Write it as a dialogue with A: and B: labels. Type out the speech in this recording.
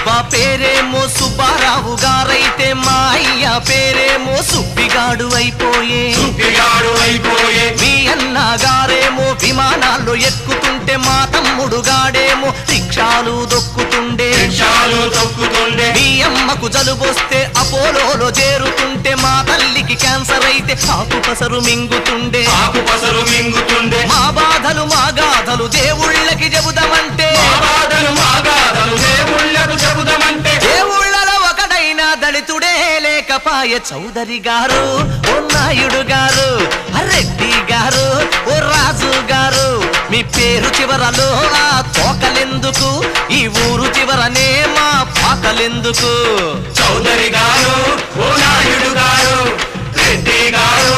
A: బాబా పేరేమో సుబ్బారావు గారైతే మా అయ్య పేరేమో సుబ్బిగాడు అయిపోయే. మీ అన్నగారేమో విమానాల్లో ఎక్కుతుంటే మా తమ్ముడు గాడేమో రిక్షాలు దొక్కుతుండే. మీ అమ్మకు జలుబొస్తే అపోలోలో చేరుతుంటే మా తల్లికి క్యాన్సర్ అయితే ఆకుపసరు మింగుతుండే. మా బాధలు మా గాథలు దేవుళ్ళకి చెబుదామంటే దేవుళ్ళలో ఒకడైనా దళితుడే లేకపాయ. చౌదరి గారు, ఓ నాయుడు గారు, రెడ్డి గారు, ఓ రాజు గారు, మీ పేరు చివరలో ఆ తోకలెందుకు? ఈ ఊరు చివరనే మా పాకలెందుకు?
B: చౌదరి గారు, ఓ నాయుడు గారు, రెడ్డి గారు,